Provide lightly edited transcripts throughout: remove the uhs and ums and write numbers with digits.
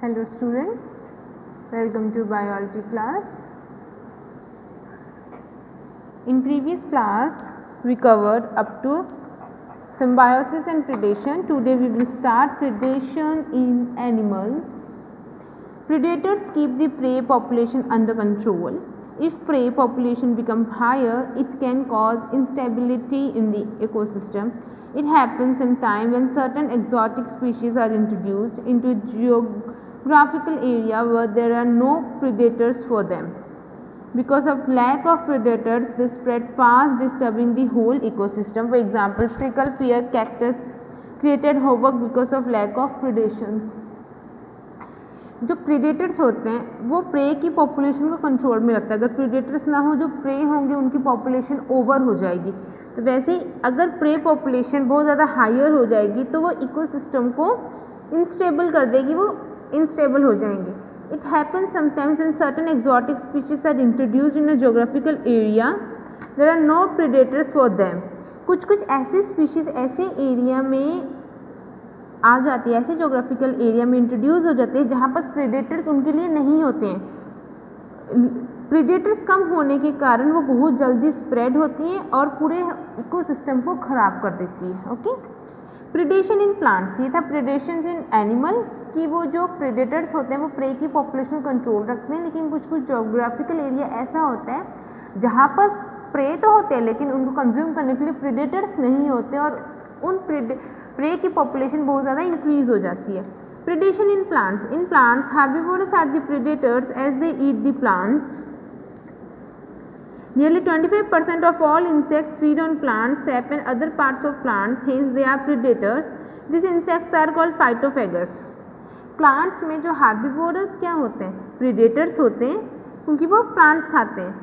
Hello students, welcome to biology class. In previous class we covered up to symbiosis and predation. Today we will start predation in animals. Predators keep the prey population under control. If prey population becomes higher, it can cause instability in the ecosystem. It happens sometimes when certain exotic species are introduced into a geographical area where there are no predators for them. Because of lack of predators, they spread fast, disturbing the whole ecosystem. For example, prickle pear cactus created havoc because of lack of predations. जो predators होते हैं वो pray की population को control में रखता है. अगर प्रीडेटर्स ना हो, जो प्रे होंगे उनकी पॉपुलेशन ओवर हो जाएगी. तो वैसे ही अगर प्रे पॉपुलेशन बहुत ज़्यादा हायर हो जाएगी तो वो इकोसिस्टम को इनस्टेबल कर देगी, वो इनस्टेबल हो जाएंगे. It happens sometimes when certain exotic species are introduced in a geographical area there are no predators for them. कुछ कुछ ऐसे स्पीशीज ऐसे एरिया में आ जाती है, ऐसे ज्योग्राफिकल एरिया में इंट्रोड्यूस हो जाते हैं जहाँ पर प्रेडेटर्स उनके लिए नहीं होते हैं. प्रेडेटर्स कम होने के कारण वो बहुत जल्दी स्प्रेड होती हैं और पूरे इकोसिस्टम को ख़राब कर देती है. ओके. प्रेडेशन इन प्लांट्स, ये था प्रेडेशन इन एनिमल कि वो जो प्रेडेटर्स होते हैं वो प्रे की पॉपुलेशन कंट्रोल रखते हैं. लेकिन कुछ कुछ ज्योग्राफिकल एरिया ऐसा होता है जहाँ पर प्रे तो होते हैं लेकिन उनको कंज्यूम करने के लिए प्रेडेटर्स नहीं होते और उन प्रे की पॉपुलेशन बहुत ज़्यादा इंक्रीज हो जाती है. Predation in plants herbivores are the predators as they eat the plants. Nearly 25% of all insects feed on plants, sap and other parts of plants, hence they are predators. These insects are called phytophagous. Plants में जो herbivores क्या होते हैं, predators होते हैं क्योंकि वो plants खाते हैं.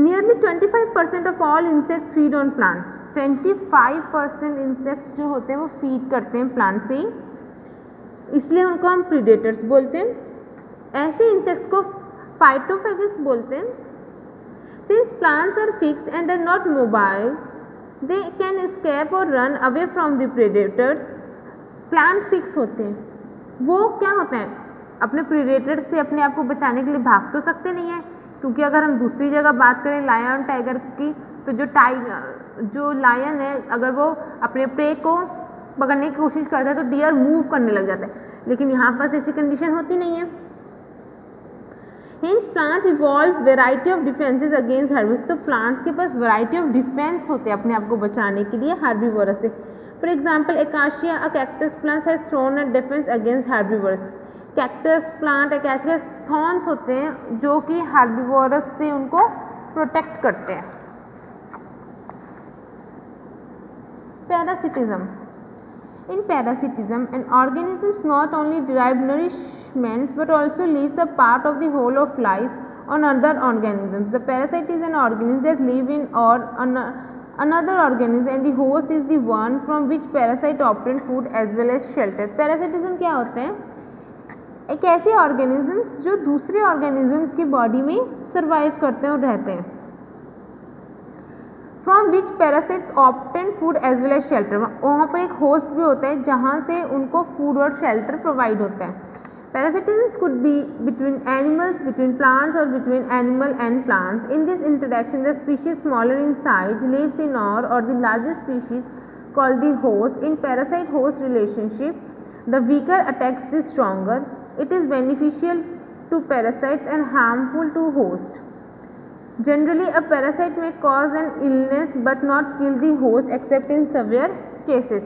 Nearly 25% of all insects feed on plants. 25% insects जो होते हैं वो फीड करते हैं प्लांट से, इसलिए उनको हम प्रीडेटर्स बोलते हैं. ऐसे इंसेक्ट्स को फाइटोफेगस बोलते हैं. Since plants are fixed and are not mobile, they can escape और run away from the predators. Plant fix होते हैं, वो क्या होते हैं अपने प्रीडेटर्स से अपने आप को बचाने के लिए भाग तो सकते नहीं है, क्योंकि अगर हम दूसरी जगह बात करें लायन टाइगर की, तो जो लायन है अगर वो अपने प्रे को पकड़ने की कोशिश करता है तो डियर मूव करने लग जाता है, लेकिन यहाँ पर ऐसी कंडीशन होती नहीं है. Hence plants evolve variety of defenses against herbivores. तो प्लांट्स के पास वैरायटी ऑफ डिफेंस होते हैं अपने आप को बचाने के लिए herbivores से. For example acacia a cactus plant has thorn a defence against herbivores. Cactus plant acacia thorns होते हैं जो कि herbivores से उनको प्रोटेक्ट करते हैं. Parasitism. In parasitism, an organism not only derives nourishment but also leaves a part of the whole of life on other organisms. The parasite is an organism that lives in or another organism and the host is the one from which parasite obtain food as well as shelter. Parasitism क्या होते हैं? एक ऐसे organisms जो दूसरे organisms की body में survive करते हैं और रहते हैं. From which parasites obtain food as well as shelter. वहाँ पर एक होस्ट भी होता है जहाँ से उनको फूड और शेल्टर प्रोवाइड होता है. Parasitism could be between animals, between plants और between animal and plants. In this interaction the species smaller in size lives in और the largest species called the host. In parasite host relationship the weaker attacks the stronger. It is beneficial to parasites and harmful to host. Generally, a parasite may cause an illness but not kill the host except in severe cases.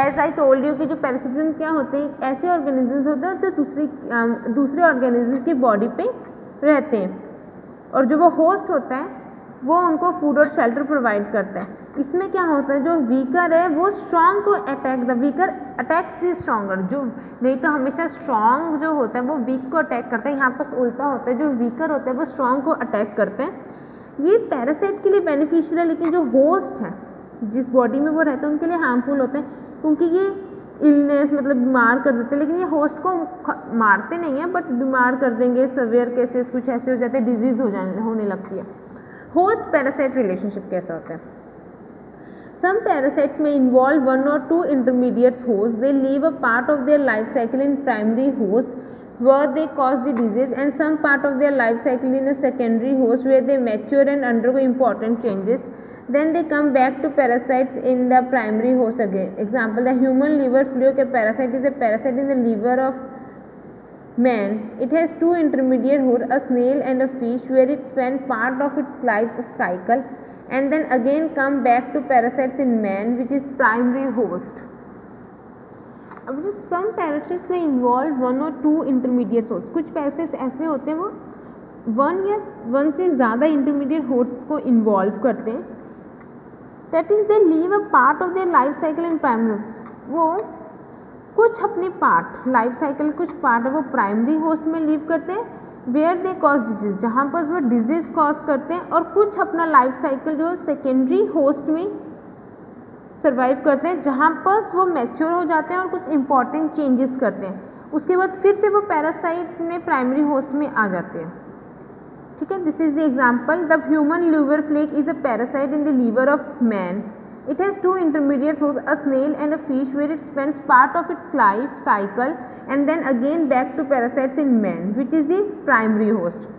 As I told you कि जो parasitism क्या होते हैं, ऐसे organisms होते हैं जो दूसरे organisms की body पे रहते हैं और जो वो host होता है वो उनको food और shelter provide करता है. इसमें क्या होता है, जो weaker है वो strong को attack, the weaker attacks the stronger. जो नहीं तो हमेशा strong जो होता है वो weak को attack करता है, यहाँ पर उल्टा होता है, जो weaker होता है वो strong को attack करते हैं. ये पैरासाइट के लिए बेनिफिशियल है, लेकिन जो होस्ट है जिस बॉडी में वो रहते हैं उनके लिए हार्मफुल होते हैं, क्योंकि ये इलनेस मतलब बीमार कर देते हैं. लेकिन ये होस्ट को मारते नहीं हैं बट बीमार कर देंगे. सवेयर केसेस कुछ ऐसे हो जाते हैं, डिजीज़ होने लगती है. होस्ट पैरासाइट रिलेशनशिप कैसा होता है? Some parasites may involve one or two intermediate hosts. They leave a part of their life cycle in primary host where they cause the disease and some part of their life cycle in a secondary host where they mature and undergo important changes. Then they come back to parasites in the primary host again. Example, the human liver fluke parasite is a parasite in the liver of man. It has two intermediate hosts, a snail and a fish, where it spends part of its life cycle and then again come back to parasites in man, which is primary host. अब जो सम parasites में involve one और to intermediate host, कुछ parasites ऐसे होते हैं वो one या वन से ज़्यादा इंटरमीडिएट होस्ट्स को इन्वॉल्व करते हैं. That is they leave a part of their life cycle in primary host. वो कुछ अपने पार्ट लाइफ साइकिल कुछ पार्ट है वो प्राइमरी होस्ट में लीव करते हैं वेयर दे कॉज डिजीज, जहाँ पर वो डिजीज कॉज करते हैं, और कुछ अपना लाइफ साइकिल जो सेकेंडरी होस्ट में सर्वाइव करते हैं जहाँ पर वो मैच्योर हो जाते हैं और कुछ इंपॉर्टेंट चेंजेस करते हैं. उसके बाद फिर से वो पैरासाइट में प्राइमरी होस्ट में आ जाते हैं. ठीक है, this is the example. The human liver fluke is a parasite in the liver of man. It has two intermediate hosts, a snail and a fish, where it spends part of its life cycle and then again back to parasites in man, which is the primary host.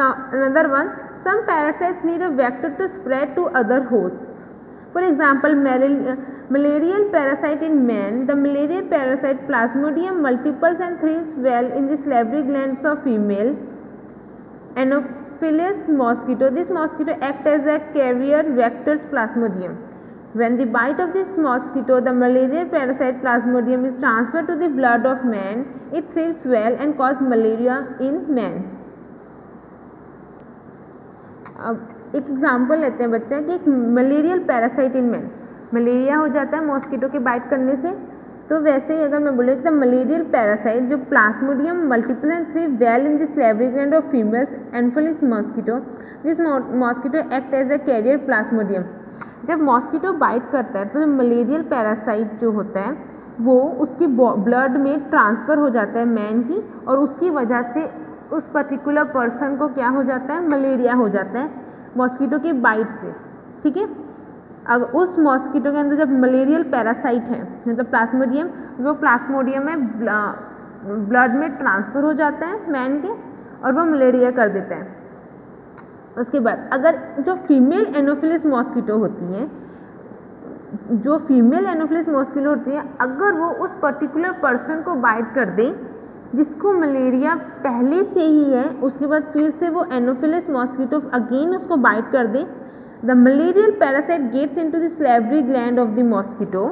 Now another one, some parasites need a vector to spread to other hosts. For example, malarial parasite in man. The malarial parasite Plasmodium multiples and thrives well in the salivary glands of female Anopheles mosquito. This mosquito acts as a carrier vectors Plasmodium. When the bite of this mosquito, the malarial parasite Plasmodium is transferred to the blood of man. It thrives well and causes malaria in man. अब एक example लेते हैं बच्चे कि एक malarial parasite in man, malaria हो जाता है मॉस्किटो के बाइट करने से. तो वैसे ही अगर मैं बोलूँ कि द मलेरियल पैरासाइट जो plasmodium multiple and thrive well in the salivary gland of females anopheles mosquito. This mosquito act as a carrier plasmodium. जब मॉस्किटो बाइट करता है तो जो मलेरियल पैरासाइट जो होता है वो उसकी ब्लड में ट्रांसफ़र हो जाता है मैन की, और उसकी वजह से उस पर्टिकुलर पर्सन को क्या हो जाता है, मलेरिया हो जाता है मॉस्किटो की बाइट से. ठीक है, अगर उस मॉस्किटो के अंदर जब मलेरियल पैरासाइट है मतलब प्लास्मोडियम, वो प्लास्मोडियम में ब्लड में ट्रांसफ़र हो जाता है मैन के और वो मलेरिया कर देता है. उसके बाद अगर जो फीमेल एनोफिलिस मॉस्किटो होती है, जो फीमेल एनोफिलिस मॉस्किटो होती है, अगर वो उस पर्टिकुलर पर्सन को बाइट कर दे जिसको मलेरिया पहले से ही है, उसके बाद फिर से वो एनोफिलिस मॉस्किटो अगेन उसको बाइट कर दे, the malarial parasite gets into the salivary gland of the mosquito.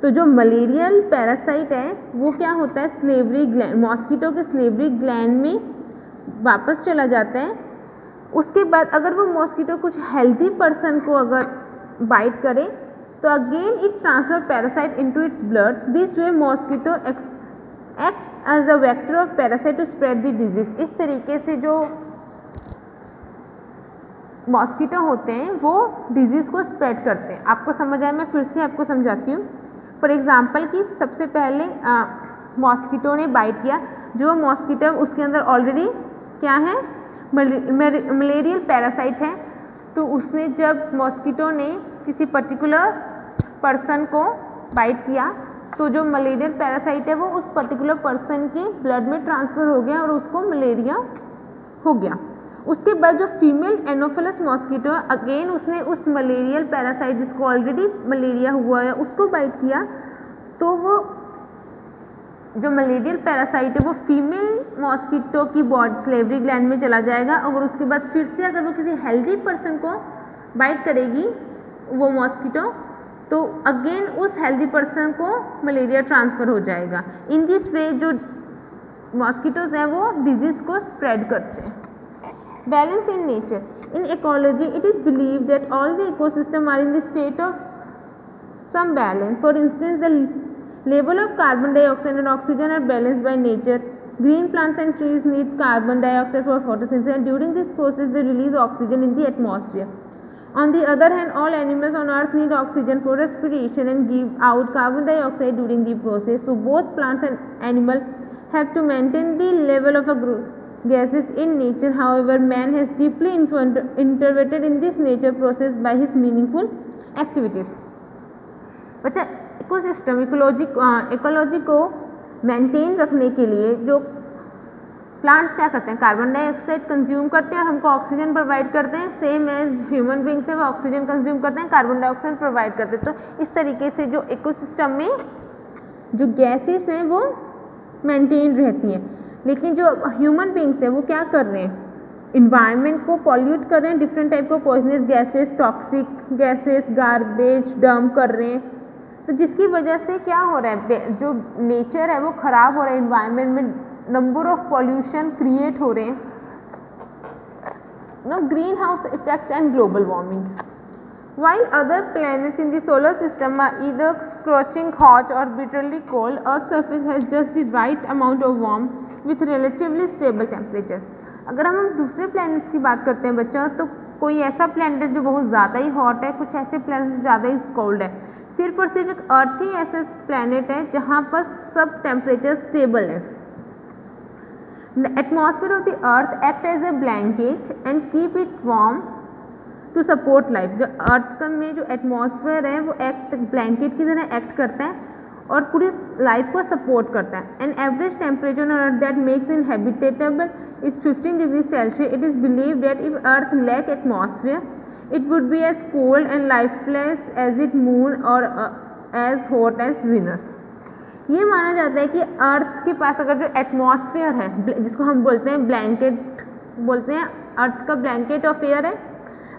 तो जो मलेरियल पैरासाइट है वो क्या होता है, salivary gland मॉस्किटो के salivary gland में वापस चला जाता है. उसके बाद अगर वो मॉस्किटो कुछ हेल्दी पर्सन को अगर बाइट करे तो again it transfer parasite into its blood. This way mosquito act as a vector of parasite to spread the disease. इस तरीके से जो मॉस्किटो होते हैं वो डिजीज़ को स्प्रेड करते हैं. आपको समझ आया, मैं फिर से आपको समझाती हूँ. फॉर एग्जांपल कि सबसे पहले मॉस्किटो ने बाइट किया, जो मॉस्किटो उसके अंदर ऑलरेडी क्या है, मलेरियल पैरासाइट है. तो उसने जब मॉस्किटो ने किसी पर्टिकुलर पर्सन को बाइट किया तो जो मलेरियल पैरासाइट है वो उस पर्टिकुलर पर्सन के ब्लड में ट्रांसफ़र हो गया और उसको मलेरिया हो गया. उसके बाद जो फीमेल एनोफिलस मॉस्किटो अगेन उसने उस मलेरियल पैरासाइट जिसको ऑलरेडी मलेरिया हुआ है उसको बाइट किया, तो वो जो मलेरियल पैरासाइट है वो फीमेल मॉस्किटो की बॉडी salivary gland में चला जाएगा, और उसके बाद फिर से अगर वो किसी हेल्दी पर्सन को बाइट करेगी वो मॉस्किटो, तो अगेन उस हेल्दी पर्सन को मलेरिया ट्रांसफ़र हो जाएगा. इन दिस वे जो मॉस्किटोज हैं वो डिजीज़ को स्प्रेड करते हैं. Balance in nature. In ecology, it is believed that all the ecosystem are in the state of some balance. For instance, the level of carbon dioxide and oxygen are balanced by nature. Green plants and trees need carbon dioxide for photosynthesis, and during this process, they release oxygen in the atmosphere. On the other hand, all animals on earth need oxygen for respiration and give out carbon dioxide during the process. So, both plants and animals have to maintain the level of a gases in nature. However, man has deeply intervened in this nature process by his meaningful activities. बच्चा ecosystem ecology को maintain रखने के लिए जो plants क्या करते हैं, carbon dioxide consume करते हैं और हमको ऑक्सीजन प्रोवाइड करते हैं. सेम एज ह्यूमन बींग्स है वो ऑक्सीजन कंज्यूम करते हैं, कार्बन डाइऑक्साइड प्रोवाइड करते हैं. तो इस तरीके से जो इकोसिस्टम में जो गैसेस हैं वो मेंटेन रहती हैं. लेकिन जो ह्यूमन बींग्स हैं वो क्या कर रहे हैं, इन्वायरमेंट को पॉल्यूट कर रहे हैं, different type of poisonous gases, toxic gases, garbage dump कर रहे हैं. तो जिसकी वजह से क्या हो रहा है, जो नेचर है वो ख़राब हो रहा है, इन्वायरमेंट में नंबर ऑफ पॉल्यूशन क्रिएट हो रहे हैं. No green house effect and global warming. While other planets in the solar system are either scorching hot or bitterly cold, Earth's surface has just the right amount of warmth with relatively stable temperature. अगर हम दूसरे planets की बात करते हैं बच्चा, तो कोई ऐसा planet है जो बहुत ज़्यादा ही hot है, कुछ ऐसे planets ज़्यादा ही cold है. सिर्फ और सिर्फ एक अर्थ ही ऐसा planet है जहाँ पर सब temperature stable है. The atmosphere of the earth act as a blanket and keep it warm to support life. जो अर्थ में जो एटमॉस्फेयर है वो एक्ट ब्लैंकेट की तरह एक्ट करता है और पूरी लाइफ को सपोर्ट करता है. An average temperature on earth that makes in habitable is 15 degree Celsius. It is believe that if earth lack atmosphere it would be as cold and lifeless as it moon और as hot as Venus. ये माना जाता है कि अर्थ के पास अगर जो atmosphere है, जिसको हम बोलते हैं ब्लैंकेट बोलते हैं, अर्थ का ब्लैंकेट ऑफ एयर है,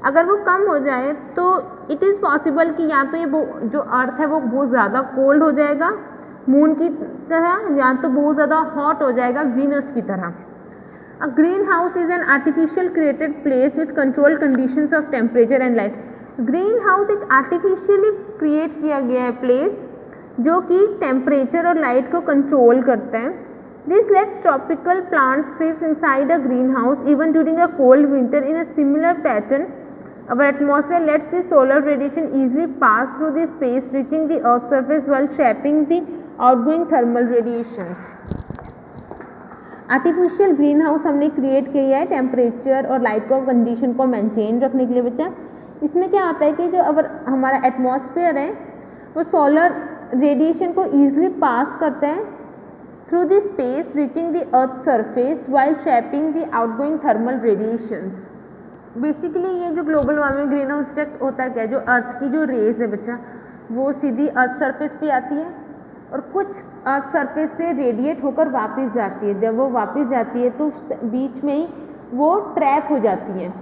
अगर वो कम हो जाए तो इट इज़ पॉसिबल कि या तो ये जो अर्थ है वो बहुत ज़्यादा कोल्ड हो जाएगा मून की तरह, या तो बहुत ज़्यादा हॉट हो जाएगा वीनस की तरह. A greenhouse is an artificial created place with control conditions of temperature and light. Greenhouse एक आर्टिफिशियली क्रिएट किया गया है प्लेस जो कि टेम्परेचर और लाइट को कंट्रोल करता है. This lets tropical plants thrive inside a greenhouse even during a cold winter in a similar pattern. Our atmosphere lets the solar radiation easily pass through the space, reaching the Earth's surface while trapping the outgoing thermal radiations. Artificial green house हमने create किया है temperature और light को condition को maintain रखने के लिए बच्चा. इसमें क्या होता है कि जो अगर हमारा एटमॉस्फेयर है वो सोलर रेडिएशन को ईजिली पास करता है through the space reaching the earth's surface while trapping the outgoing thermal radiations. Basically ये जो global warming green house effect होता है क्या, जो अर्थ की जो रेज है बच्चा वो सीधी अर्थ सरफेस पे आती है और कुछ अर्थ सरफेस से रेडिएट होकर वापस जाती है. जब वो वापस जाती है तो बीच में ही वो ट्रैप हो जाती है.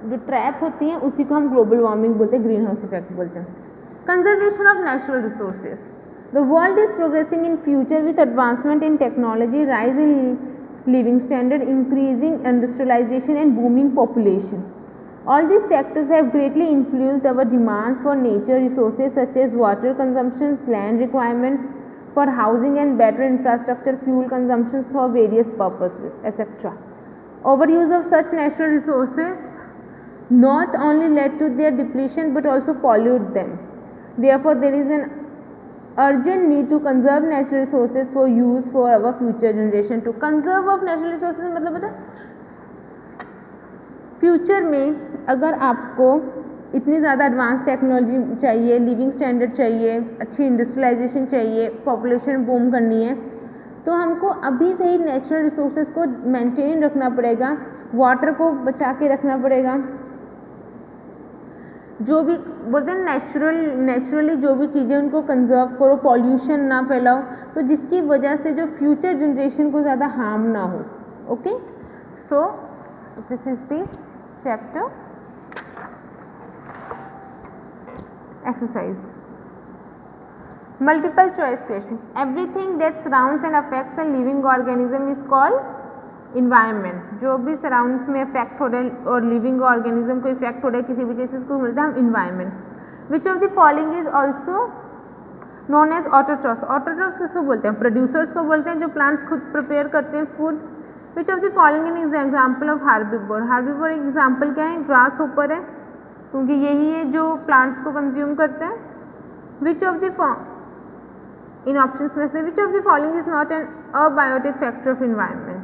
जो ट्रैप होती हैं उसी को हम ग्लोबल वार्मिंग बोलते हैं, ग्रीन हाउस इफेक्ट बोलते हैं. Conservation of natural resources. The world is progressing in future with advancement in technology, rise in living standard, increasing industrialization and booming population. All these factors have greatly influenced our demand for nature resources such as water consumption, land requirement for housing and better infrastructure, fuel consumptions for various purposes, etc. Overuse of such natural resources not only led to their depletion but also pollute them. Therefore, there is an urgent need to conserve natural resources for use for our future generation. To conserve of natural resources मतलब बता future में अगर आपको इतनी ज़्यादा advance technology चाहिए, living standard चाहिए, अच्छी इंडस्ट्रियलाइजेशन चाहिए, पॉपुलेशन बूम करनी है, तो हमको अभी से ही नेचुरल रिसोर्सेज को मेंटेन रखना पड़ेगा, वाटर को बचा के रखना पड़ेगा. जो भी बोलते हैं नेचुरली जो भी चीज़ें उनको कंजर्व करो, पॉल्यूशन ना फैलाओ, तो जिसकी वजह से जो फ्यूचर जनरेशन को ज़्यादा हार्म ना हो. Okay, so this is the chapter exercise. Multiple choice question. Everything that surrounds and affects a living organism is called environment. जो भी सराउंड्स में इफेक्ट हो रहा है और लिविंग ऑर्गेनिज्म को इफेक्ट हो रहा है किसी भी चीज़ से, उसको मिलता है हम environment. Which of the following is also known as autotrophs. Autotrophs किसको बोलते हैं, प्रोड्यूसर्स को बोलते हैं जो प्लांट्स खुद प्रिपेयर करते हैं food. Which of the following is example of herbivore. Herbivore example क्या है, ग्रास होपर है क्योंकि यही है जो प्लांट्स को कंज्यूम करते हैं. विच ऑफ द इन ऑप्शंस में से विच of the following is not an abiotic factor of environment.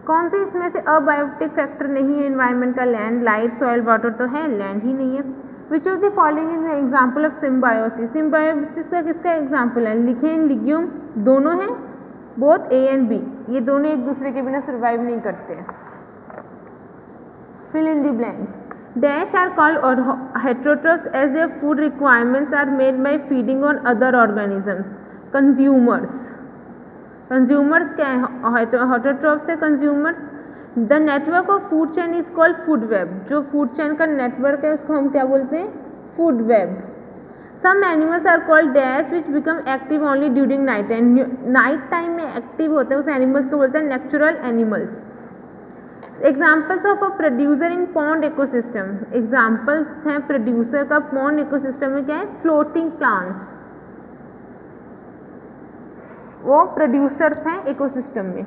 कौन से इसमें से अबायोटिक फैक्टर नहीं है एनवायरनमेंट का? लैंड, लाइट, सॉइल, वाटर तो है, लैंड ही नहीं है। विच of the following is example of symbiosis? Symbiosis का किसका एग्जाम्पल है? लिखें, लिग्यूम दोनों हैं, बोथ ए एंड बी, ये दोनों एक दूसरे के बिना सर्वाइव नहीं करते हैं। Fill in the blanks. Dash are called heterotrophs as their food requirements are made by feeding on other organisms. Consumers. Consumers क्या है? Heterotrophs है consumers. The network of food chain is called food web. जो food chain का network है उसको हम क्या बोलते हैं? Food web. Some animals are called dash which become active only during night time. Night time में active होते हैं उस animals को बोलते हैं natural animals. Examples of a producer in pond ecosystem. Examples हैं प्रोड्यूसर का पॉन्ड इकोसिस्टम में क्या है? फ्लोटिंग प्लांट्स, वो प्रोड्यूसर्स हैं इकोसिस्टम में।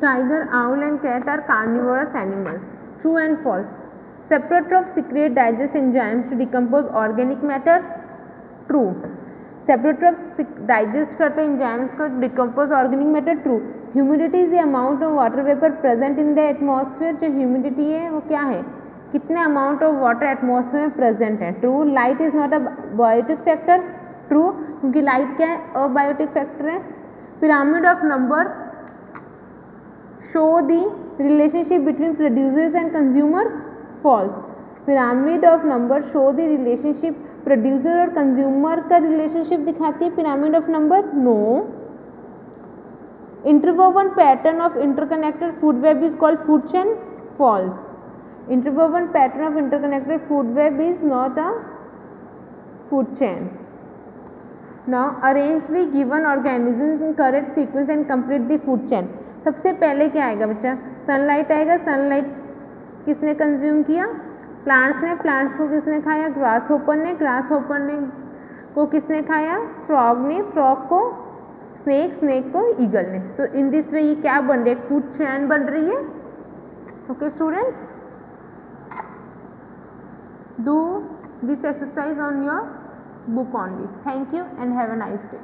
Tiger, owl and cat are carnivorous animals. True and false? Saprotrophs secrete digest enzymes to decompose organic matter. True. Saprotrophs digest करते हैं एंजाइम्स को decompose organic matter. True. Humidity is the amount of water vapour present in the atmosphere. जो humidity है वो क्या है? कितने amount of water atmosphere में प्रेजेंट है। True. Light is not a biotic factor. True, क्योंकि लाइट क्या है? अबायोटिक फैक्टर है। Pyramid of number show the relationship between producers and consumers. False. Pyramid of number show the relationship, producer और consumer का relationship दिखाती है pyramid of number. No. Interwoven pattern of interconnected food web is called food chain. False. Interwoven pattern of interconnected food web is not a food chain. Now arrange the given organism in correct sequence and complete the food chain. सबसे पहले क्या आएगा बच्चा? Sunlight आएगा। Sunlight किसने consume किया? Plants ने। Plants को किसने खाया? ग्रास होपर ने। ग्रास होपर ने को किसने खाया? फ्रॉग ने। फ्रॉग को स्नेक, स्नेक को ईगल ने। सो इन दिस वे ये क्या बन रही है? फूड चेन बन रही है। Okay students, do this exercise on your book only. Thank you and have a nice day.